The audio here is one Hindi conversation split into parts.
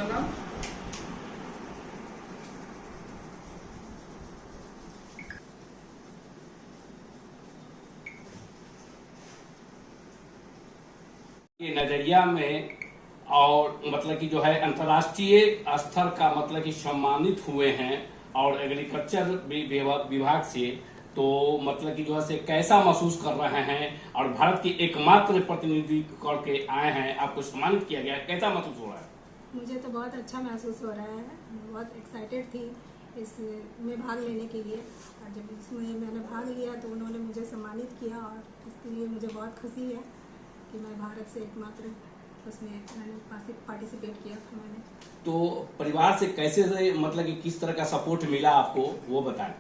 आपका नाम? ये नजरिया में और मतलब कि जो है अंतर्राष्ट्रीय स्तर का मतलब कि सम्मानित हुए हैं और एग्रीकल्चर विभाग से, तो मतलब कि जो है से कैसा महसूस कर रहे हैं और भारत की एकमात्र प्रतिनिधि करके आए हैं, आपको सम्मानित किया गया, कैसा महसूस हो रहा है? मुझे तो बहुत अच्छा महसूस हो रहा है। बहुत एक्साइटेड थी इसमें भाग लेने के लिए, और जब इसमें मैंने भाग लिया तो उन्होंने मुझे सम्मानित किया, और इसके लिए मुझे बहुत खुशी है कि मैं भारत से एकमात्र उसमें मैंने पार्टिसिपेट किया था मैंने। तो परिवार से कैसे से मतलब कि किस तरह का सपोर्ट मिला आपको, वो बताएं।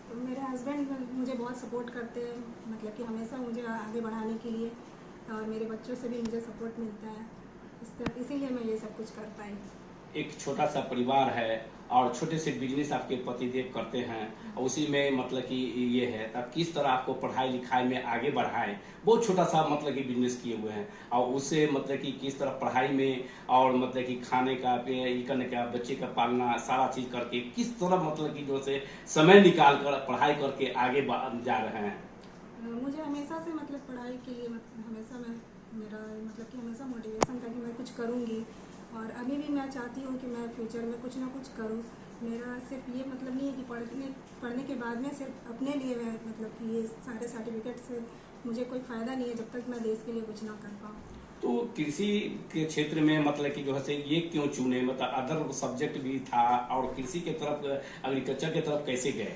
तो मेरे हस्बैंड मुझे बहुत सपोर्ट करते हैं, मतलब कि हमेशा मुझे आगे बढ़ाने के लिए, और मेरे बच्चों से भी मुझे सपोर्ट मिलता है, इसीलिए मैं ये सब कुछ कर पाई। एक छोटा सा परिवार है और छोटे से बिजनेस आपके पतिदेव करते हैं, और उसी में मतलब कि ये है, तब किस तरह आपको पढ़ाई लिखाई में आगे बढ़ाएं, बहुत छोटा सा मतलब कि बिजनेस किए हुए हैं, और उससे मतलब कि किस तरह पढ़ाई में और मतलब कि खाने का ये करने का, बच्चे का पालना, सारा चीज करके किस तरह मतलब कि जो से समय निकाल कर पढ़ाई करके आगे जा रहे हैं। मुझे हमेशा से मतलब पढ़ाई के लिए हमेशा मैं मेरा मतलब कि हमेशा मोटिवेशन था कि मैं कुछ करूँगी, और अभी भी मैं चाहती हूँ कि मैं फ्यूचर में कुछ ना कुछ करूँ। मेरा सिर्फ ये मतलब नहीं है कि पढ़ने के बाद में सिर्फ अपने लिए मैं मतलब कि ये सारे सर्टिफिकेट से मुझे कोई फ़ायदा नहीं है जब तक मैं देश के लिए कुछ ना कर पाऊँ। तो कृषि के क्षेत्र में मतलब कि जो है से ये क्यों चुने, मतलब अदर सब्जेक्ट भी था और कृषि के तरफ, एग्रीकल्चर के तरफ कैसे गए?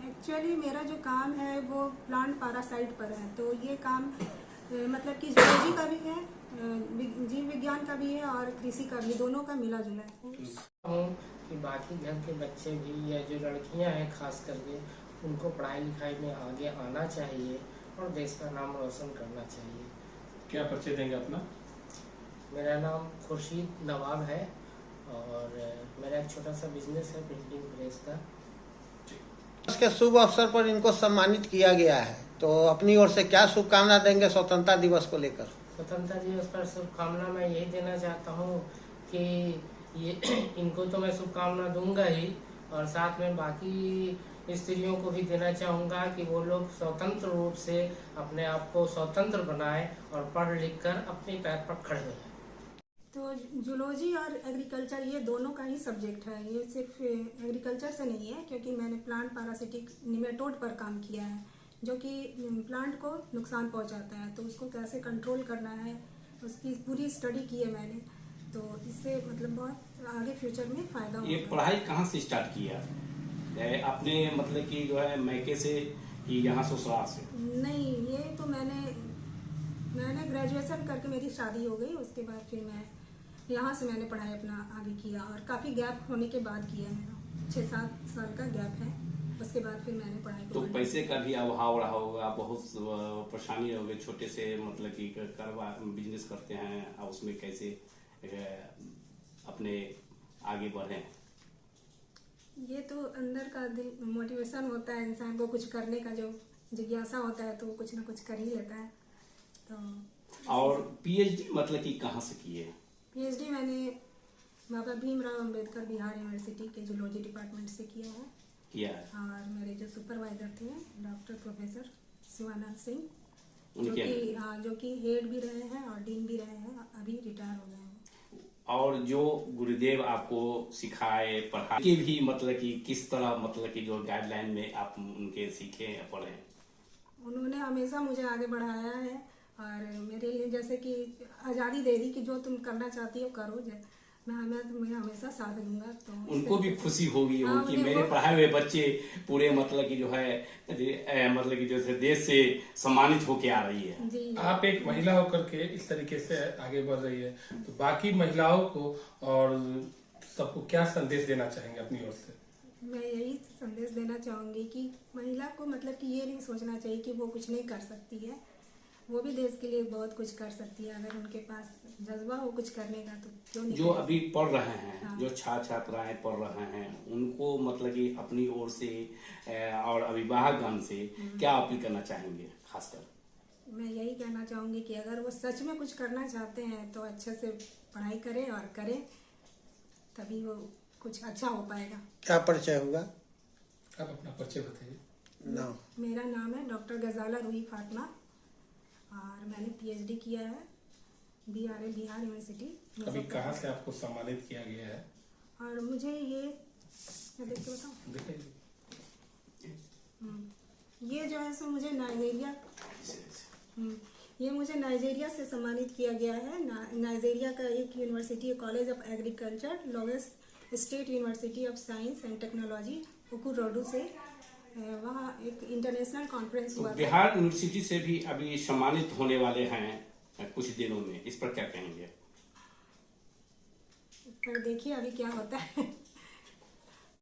एक्चुअली मेरा जो काम है वो प्लांट पैरासाइट पर है, तो ये काम मतलब कि जूलॉजी का भी है, जीव विज्ञान का भी है, और कृषि का भी, दोनों का मिला जुला है। हूँ कि बाकी घर के बच्चे भी या जो लड़कियां हैं खास करके उनको पढ़ाई लिखाई में आगे आना चाहिए और देश का नाम रोशन करना चाहिए। क्या परिचय देंगे अपना? मेरा नाम खुर्शीद नवाब है और मेरा एक छोटा सा बिजनेस है प्रिंटिंग प्रेस का। इसके शुभ अवसर पर इनको सम्मानित किया गया है, तो अपनी ओर से क्या शुभकामना देंगे स्वतंत्रता दिवस को लेकर? स्वतंत्रता दिवस पर शुभकामना मैं यही देना चाहता हूँ कि ये इनको तो मैं शुभकामना दूंगा ही, और साथ में बाकी स्त्रियों को भी देना चाहूँगा कि वो लोग स्वतंत्र रूप से अपने आप को स्वतंत्र बनाएं और पढ़ लिख कर अपने पैर पर खड़े हो। तो जूलॉजी और एग्रीकल्चर ये दोनों का ही सब्जेक्ट है, ये सिर्फ एग्रीकल्चर से नहीं है, क्योंकि मैंने प्लांट पैरासिटिक निमेटोड पर काम किया है जो कि प्लांट को नुकसान पहुंचाता है, तो उसको कैसे कंट्रोल करना है उसकी पूरी स्टडी की है मैंने, तो इससे मतलब बहुत आगे फ्यूचर में फ़ायदा होगा। ये पढ़ाई कहाँ से स्टार्ट किया आपने, मतलब कि जो है मैके से कि यहाँ ससुराल से? नहीं, ये तो मैंने ग्रेजुएशन करके मेरी शादी हो गई, उसके बाद फिर मैं यहाँ से मैंने पढ़ाई अपना आगे किया, और काफ़ी गैप होने के बाद किया, मेरा 6-7 साल का गैप है, उसके बाद फिर मैंने पढ़ाई तो पैसे का भी अभाव रहा होगा, बहुत परेशानी होगी, छोटे से मतलब कि बिजनेस करते हैं, और उसमें कैसे अपने आगे बढ़े? ये तो अंदर का दिल मोटिवेशन होता है, इंसान को कुछ करने का जो जिज्ञासा होता है तो वो कुछ ना कुछ कर ही लेता है। तो और पीएचडी मतलब कि कहाँ से किए? पीएचडी मैंने बाबा भीमराव अंबेडकर बिहार यूनिवर्सिटी के जूलॉजी डिपार्टमेंट से किया है। और मेरे जो सुपरवाइजर थे डॉक्टर प्रोफेसर शिवानंद सिंह, जो कि हेड भी रहे हैं और डीन भी रहे हैं, अभी रिटायर हो गए हैं। और जो गुरुदेव आपको सिखाए, पढ़ाए के भी मतलब कि किस तरह मतलब कि जो गाइडलाइन में आप उनके सीखे पढ़े? उन्होंने हमेशा मुझे आगे बढ़ाया है, और मेरे लिए जैसे कि आज़ादी दे दी कि जो तुम करना चाहती हो करो, मैं हमेशा साथ दूंगा। तो उनको भी खुशी होगी कि मेरे पढ़ाए हुए बच्चे पूरे मतलब कि जो है मतलब कि जैसे देश से सम्मानित होके आ रही है। जी। आप एक महिला होकर के इस तरीके से आगे बढ़ रही है, तो बाकी महिलाओं को और सबको क्या संदेश देना चाहेंगे अपनी ओर से? मैं यही संदेश देना चाहूँगी कि महिला को मतलब कि ये नहीं सोचना चाहिए कि वो कुछ नहीं कर सकती है, वो भी देश के लिए बहुत कुछ कर सकती है, अगर उनके पास जज्बा हो कुछ करने का तो क्यों नहीं। जो अभी पढ़ रहे हैं, हाँ। जो छात्राएं पढ़ रहे हैं, उनको मतलब कि अपनी ओर से और अभिभावकगण से क्या अपील करना चाहेंगे? खासकर मैं यही कहना चाहूँगी कि अगर वो सच में कुछ करना चाहते हैं तो अच्छे से पढ़ाई करें और करें, तभी वो कुछ अच्छा हो पाएगा। क्या परिचय हुआ? आप अपना परिचय बताइए। नाम? मेरा नाम है डॉक्टर गजाला रूही फातिमा और मैंने पीएचडी किया है बिहार यूनिवर्सिटी। अभी कहाँ से आपको सम्मानित किया गया है? और मुझे ये मैं देख के बताऊँ, दिखाइए। ये जो है सो मुझे नाइजीरिया ये मुझे नाइजीरिया से सम्मानित किया गया है। नाइजीरिया का एक यूनिवर्सिटी है, कॉलेज ऑफ एग्रीकल्चर, लोवेस state university of science and technology उकुरोडू से। वहाँ एक इंटरनेशनल कॉन्फ्रेंस तो हुआ था। बिहार यूनिवर्सिटी से भी अभी सम्मानित होने वाले हैं कुछ दिनों में, इस पर क्या कहेंगे? पर देखिए अभी क्या होता है।